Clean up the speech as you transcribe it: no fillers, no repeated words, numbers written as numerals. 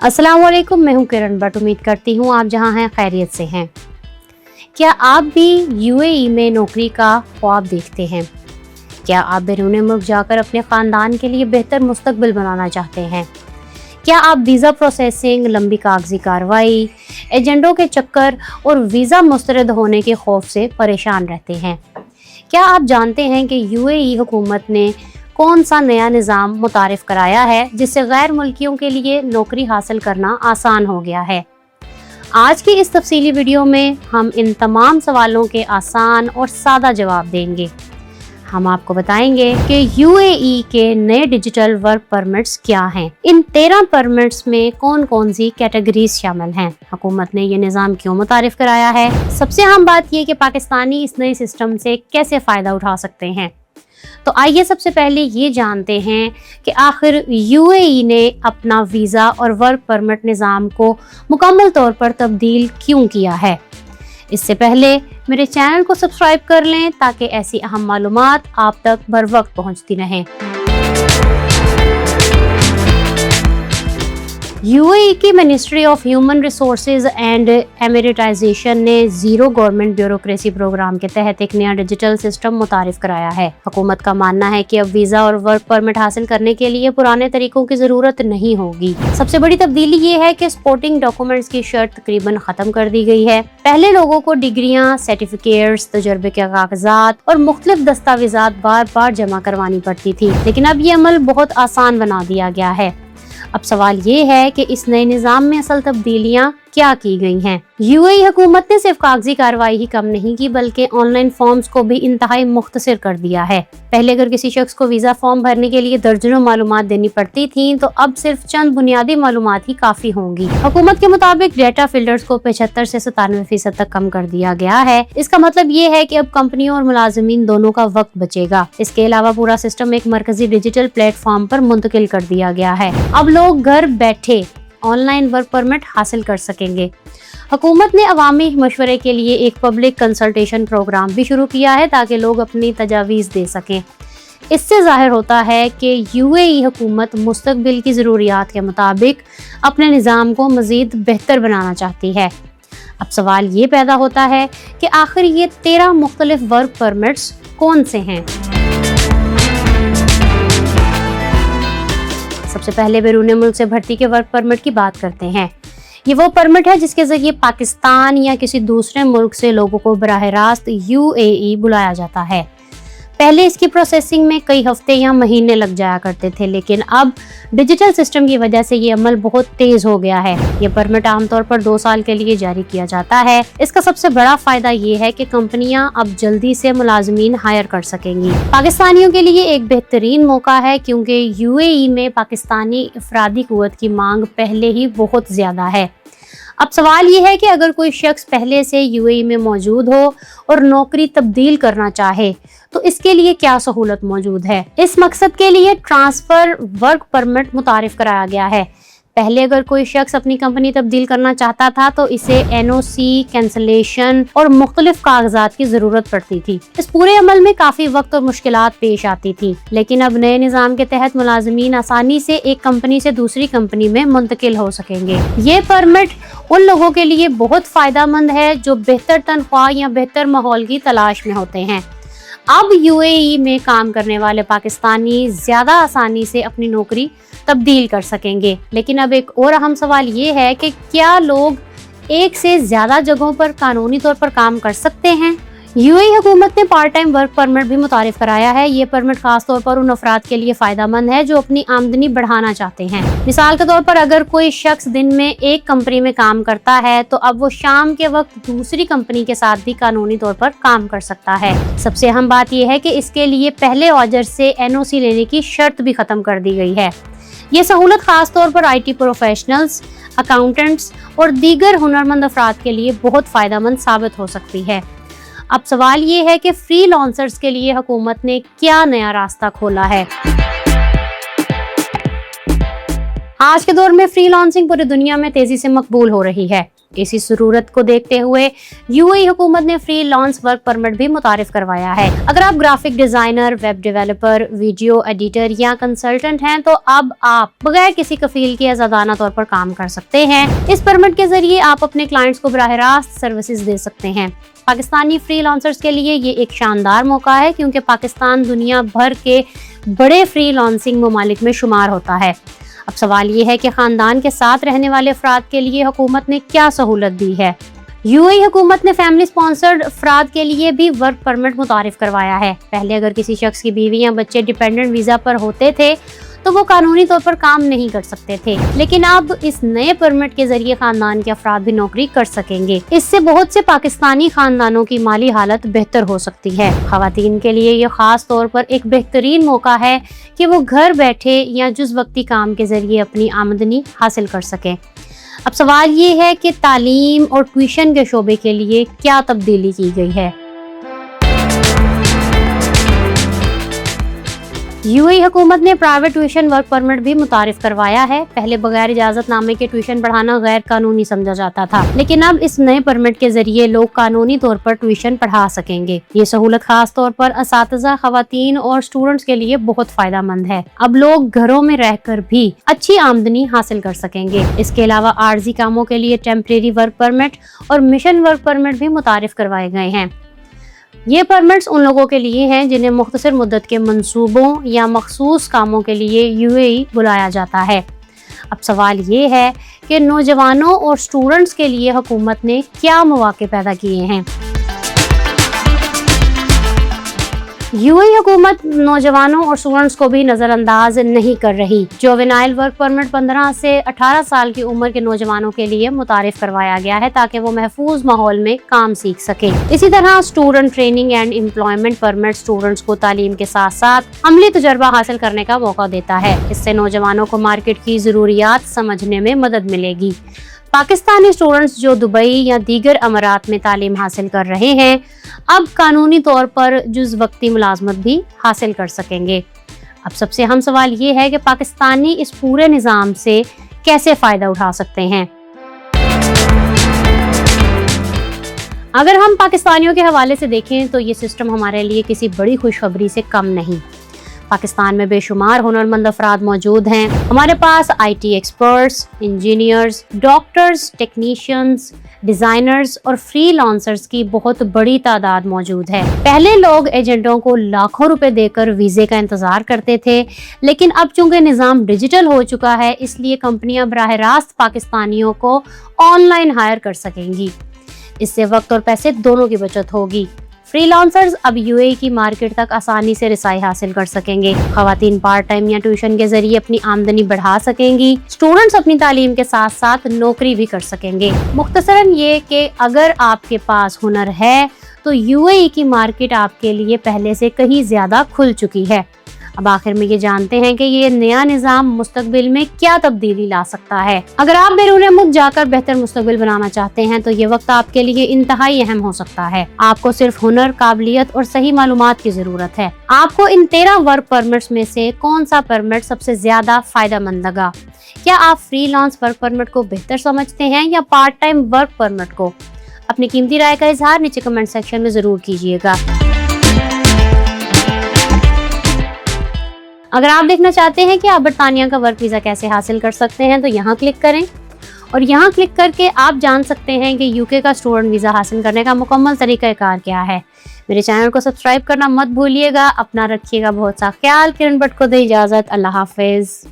अस्सलाम वालेकुम, मैं हूं किरण भट्ट। उम्मीद करती हूं आप जहां हैं खैरियत से हैं। क्या आप भी यूएई में नौकरी का ख्वाब देखते हैं? क्या आप बैरून मुल्क जाकर अपने ख़ानदान के लिए बेहतर मुस्तकबिल बनाना चाहते हैं? क्या आप वीज़ा प्रोसेसिंग, लंबी कागजी कार्रवाई, एजेंडों के चक्कर और वीज़ा मुस्तरद होने के खौफ से परेशान रहते हैं? क्या आप जानते हैं कि यूएई हुकूमत ने कौन सा नया निज़ाम मुतारिफ कराया है जिससे गैर मुल्कियों के लिए नौकरी हासिल करना आसान हो गया है? आज की इस तफसीली वीडियो में हम इन तमाम सवालों के आसान और सादा जवाब देंगे। हम आपको बताएंगे कि यूएई के नए डिजिटल वर्क परमिट्स क्या हैं, इन 13 परमिट्स में कौन कौन सी कैटेगरीज शामिल हैं, हुकूमत ने ये निज़ाम क्यों मुतारिफ कराया है, सबसे अहम बात ये कि पाकिस्तानी इस नए सिस्टम से कैसे फ़ायदा उठा सकते हैं। तो आइए सबसे पहले ये जानते हैं कि आखिर यूएई ने अपना वीज़ा और वर्क परमिट निज़ाम को मुकम्मल तौर पर तब्दील क्यों किया है। इससे पहले मेरे चैनल को सब्सक्राइब कर लें ताकि ऐसी अहम मालूमात आप तक बर वक्त पहुँचती रहें। यूएई की ministry of human resources and Emiratisation ने जीरो गवर्नमेंट ब्यूरोक्रेसी प्रोग्राम के तहत एक नया डिजिटल सिस्टम मुतारिफ कराया है। हुकूमत का मानना है कि अब वीजा और वर्क परमिट हासिल करने के लिए पुराने तरीकों की जरूरत नहीं होगी। सबसे बड़ी तब्दीली ये है कि सपोर्टिंग डॉक्यूमेंट्स की शर्त तकरीबन खत्म कर दी गई है। पहले लोगों को डिग्रियां, सर्टिफिकेट्स, तजुर्बे के कागजात और मुख्तलिफ दस्तावेजात बार बार जमा करवानी पड़ती थी, लेकिन अब ये अमल बहुत आसान बना दिया गया है। अब सवाल ये है कि इस नए निज़ाम में असल तब्दीलियां क्या की गई हैं। यूएई हुकूमत ने सिर्फ कागजी कार्रवाई ही कम नहीं की बल्कि ऑनलाइन फॉर्म्स को भी इंतहाई मुख्तसर कर दिया है। पहले अगर किसी शख्स को वीज़ा फॉर्म भरने के लिए दर्जनों मालूमात देनी पड़ती थी, तो अब सिर्फ चंद बुनियादी मालूमात ही काफी होंगी। हुकूमत के मुताबिक डेटा फिल्टर्स को 75 से 97% तक कम कर दिया गया है। इसका मतलब ये है कि अब कंपनियों और मुलाजिमीन दोनों का वक्त बचेगा। इसके अलावा पूरा सिस्टम एक मरकजी डिजिटल प्लेटफॉर्म पर मुंतकिल कर दिया गया है। अब लोग घर बैठे ऑनलाइन वर्क परमिट हासिल कर सकेंगे। हुकूमत ने अवामी मशवरे के लिए एक पब्लिक कंसल्टेशन प्रोग्राम भी शुरू किया है ताकि लोग अपनी तजावीज़ दे सकें। इससे जाहिर होता है कि यूएई हुकूमत मुस्तकबिल की ज़रूरियात के मुताबिक अपने निज़ाम को मज़ीद बेहतर बनाना चाहती है। अब सवाल ये पैदा होता है कि आखिर ये 13 मुख्तलिफ वर्क परमिट्स कौन से हैं। सबसे पहले बैरून मुल्क से भर्ती के वर्क परमिट की बात करते हैं। ये वो परमिट है जिसके जरिए पाकिस्तान या किसी दूसरे मुल्क से लोगों को बराह रास्त यूएई बुलाया जाता है। पहले इसकी प्रोसेसिंग में कई हफ्ते या महीने लग जाया करते थे, लेकिन अब डिजिटल सिस्टम की वजह से ये अमल बहुत तेज हो गया है। ये परमिट आमतौर पर 2 साल के लिए जारी किया जाता है। इसका सबसे बड़ा फायदा ये है कि कंपनियां अब जल्दी से मुलाजमीन हायर कर सकेंगी। पाकिस्तानियों के लिए एक बेहतरीन मौका है क्योंकि यूएई में पाकिस्तानी अफरादी कुव्वत की मांग पहले ही बहुत ज्यादा है। अब सवाल ये है कि अगर कोई शख्स पहले से यूएई में मौजूद हो और नौकरी तब्दील करना चाहे तो इसके लिए क्या सहूलत मौजूद है। इस मकसद के लिए ट्रांसफर वर्क परमिट मुतारिफ कराया गया है। पहले अगर कोई शख्स अपनी कंपनी तब्दील करना चाहता था तो इसे एनओसी, कैंसलेशन और मुख्तलिफ कागजात की जरूरत पड़ती थी। इस पूरे अमल में काफी वक्त और मुश्किलात पेश आती थी, लेकिन अब नए निज़ाम के तहत मुलाजमीन आसानी से एक कंपनी से दूसरी कंपनी में मुंतकिल हो सकेंगे। ये परमिट उन लोगों के लिए बहुत फायदा मंद है जो बेहतर तनख्वाह या बेहतर माहौल की तलाश में होते हैं। अब यूएई में काम करने वाले पाकिस्तानी ज्यादा आसानी से अपनी नौकरी तब्दील कर सकेंगे। लेकिन अब एक और अहम सवाल ये है कि क्या लोग एक से ज्यादा जगहों पर कानूनी तौर पर काम कर सकते हैं। यूएई हुकूमत ने पार्ट टाइम वर्क परमिट भी मुतारिफ कराया है। ये परमिट खास तौर पर उन अफराद के लिए फायदा मंद है जो अपनी आमदनी बढ़ाना चाहते हैं। मिसाल के तौर पर अगर कोई शख्स दिन में एक कंपनी में काम करता है तो अब वो शाम के वक्त दूसरी कंपनी के साथ भी कानूनी तौर पर काम कर सकता है। सबसे अहम बात यह है कि इसके लिए पहले औजर से एनओसी लेने की शर्त भी खत्म कर दी गई है। ये सहूलत खास तौर पर आईटी प्रोफेशनल्स, अकाउंटेंट्स और दीगर हुनरमंद अफराद के लिए बहुत फायदेमंद साबित हो सकती है। अब सवाल ये है कि फ्रीलांसर्स के लिए हुकूमत ने क्या नया रास्ता खोला है। आज के दौर में फ्रीलांसिंग पूरी दुनिया में तेजी से मकबूल हो रही है। इसी जरूरत को देखते हुए यूएई हुकूमत ने फ्री लॉन्स वर्क परमिट भी मुतारिफ करवाया है। अगर आप graphic designer, web developer, video editor या कंसल्टेंट हैं तो अब आप बगैर किसी कफील के आजादाना तौर पर काम कर सकते हैं। इस परमिट के जरिए आप अपने क्लाइंट्स को बराह रास्त सर्विसेज दे सकते हैं। पाकिस्तानी फ्रीलांसर्स के लिए ये एक शानदार मौका है क्योंकि पाकिस्तान दुनिया भर के बड़े फ्रीलांसिंग ममालिक में शुमार होता है। अब सवाल ये है कि खानदान के साथ रहने वाले अफराद के लिए हुकूमत ने क्या सहूलत दी है। यूएई हुकूमत ने फैमिली स्पॉन्सर्ड अफराद के लिए भी वर्क परमिट मुतारिफ करवाया है। पहले अगर किसी शख्स की बीवी या बच्चे डिपेंडेंट वीजा पर होते थे तो वो कानूनी तौर पर काम नहीं कर सकते थे, लेकिन अब इस नए परमिट के जरिए खानदान के अफराद भी नौकरी कर सकेंगे। इससे बहुत से पाकिस्तानी खानदानों की माली हालत बेहतर हो सकती है। खवातीन के लिए ये खास तौर पर एक बेहतरीन मौका है कि वो घर बैठे या जुज़ वक्ती काम के जरिए अपनी आमदनी हासिल कर सकें। अब सवाल ये है कि तालीम और ट्यूशन के शोबे के लिए क्या तब्दीली की गई है। यूएई हुकूमत ने प्राइवेट ट्यूशन वर्क परमिट भी मुतारिफ करवाया है। पहले बगैर इजाजत नामे के ट्यूशन पढ़ाना गैर कानूनी समझा जाता था, लेकिन अब इस नए परमिट के जरिए लोग कानूनी तौर पर ट्यूशन पढ़ा सकेंगे। ये सहूलत खास तौर पर असातिज़ा, खवातीन और स्टूडेंट्स के लिए बहुत फायदेमंद है। अब लोग घरों में रहकर भी अच्छी आमदनी हासिल कर सकेंगे। इसके अलावा आर्जी कामों के लिए टेम्परेरी वर्क परमिट और मिशन वर्क परमिट भी मुतारिफ करवाए गए हैं। ये परमिट्स उन लोगों के लिए हैं जिन्हें मुख्तसर मुद्दत के मंसूबों या मखसूस कामों के लिए यूएई बुलाया जाता है। अब सवाल ये है कि नौजवानों और स्टूडेंट्स के लिए हुकूमत ने क्या मौके पैदा किए हैं। यूएई हुकूमत नौजवानों और स्टूडेंट्स को भी नज़रअंदाज नहीं कर रही। जुवेनाइल वर्क परमिट 15 से 18 साल की उम्र के नौजवानों के लिए मुतारिफ करवाया गया है ताकि वो महफूज माहौल में काम सीख सकें। इसी तरह student training and employment permit students को तालीम के साथ साथ अमली तजर्बा हासिल करने का मौका देता है। इससे नौजवानों को मार्केट की ज़रूरियात समझने में मदद मिलेगी। पाकिस्तानी स्टूडेंट्स जो दुबई या दीगर अमारात में तालीम हासिल कर रहे हैं अब कानूनी तौर पर जुज़ वक्ती मुलाजमत भी हासिल कर सकेंगे। अब सबसे अहम सवाल ये है कि पाकिस्तानी इस पूरे निज़ाम से कैसे फ़ायदा उठा सकते हैं। अगर हम पाकिस्तानियों के हवाले से देखें तो ये सिस्टम हमारे लिए किसी बड़ी खुशखबरी से कम नहीं। पाकिस्तान में बेशुमार हुनरमंद अफराद मौजूद हैं। हमारे पास IT experts, engineers, doctors, technicians, designers और फ्रीलांसर्स की बहुत बड़ी तादाद मौजूद है। पहले लोग एजेंटों को लाखों रुपए देकर वीज़े का इंतज़ार करते थे, लेकिन अब चूंकि निज़ाम डिजिटल हो चुका है इसलिए कंपनियां बराह रास्त पाकिस्तानियों को ऑनलाइन हायर कर सकेंगी। इससे वक्त और पैसे दोनों की बचत होगी। फ्रीलांसर्स अब यूएई की मार्केट तक आसानी से रिसाई हासिल कर सकेंगे। खवातीन पार्ट टाइम या ट्यूशन के जरिए अपनी आमदनी बढ़ा सकेंगी। स्टूडेंट्स अपनी तालीम के साथ साथ नौकरी भी कर सकेंगे। मुख्तसरन ये कि अगर आपके पास हुनर है तो यूएई की मार्केट आपके लिए पहले से कहीं ज्यादा खुल चुकी है। अब आखिर में ये जानते हैं कि ये नया निज़ाम मुस्तकबिल में क्या तब्दीली ला सकता है। अगर आप बैरून मुल्क जाकर बेहतर मुस्तकबिल बनाना चाहते हैं तो ये वक्त आपके लिए इंतहाई अहम हो सकता है। आपको सिर्फ हुनर, काबिलियत और सही मालूमात की जरूरत है। आपको इन 13 वर्क परमिट्स में से कौन सा परमिट सबसे ज्यादा फायदेमंद लगा? क्या आप फ्रीलांस वर्क परमिट को बेहतर समझते हैं या पार्ट टाइम वर्क परमिट को? अपनी कीमती राय का इजहार नीचे कमेंट सेक्शन में जरूर कीजिएगा। अगर आप देखना चाहते हैं कि आप बरतानिया का वर्क वीज़ा कैसे हासिल कर सकते हैं तो यहाँ क्लिक करें और यहाँ क्लिक करके आप जान सकते हैं कि यूके का स्टूडेंट वीज़ा हासिल करने का मुकम्मल तरीक़ाकार क्या है। मेरे चैनल को सब्सक्राइब करना मत भूलिएगा। अपना रखिएगा बहुत सा ख्याल। किरण भट्ट को दे इजाज़त। अल्लाह हाफिज़।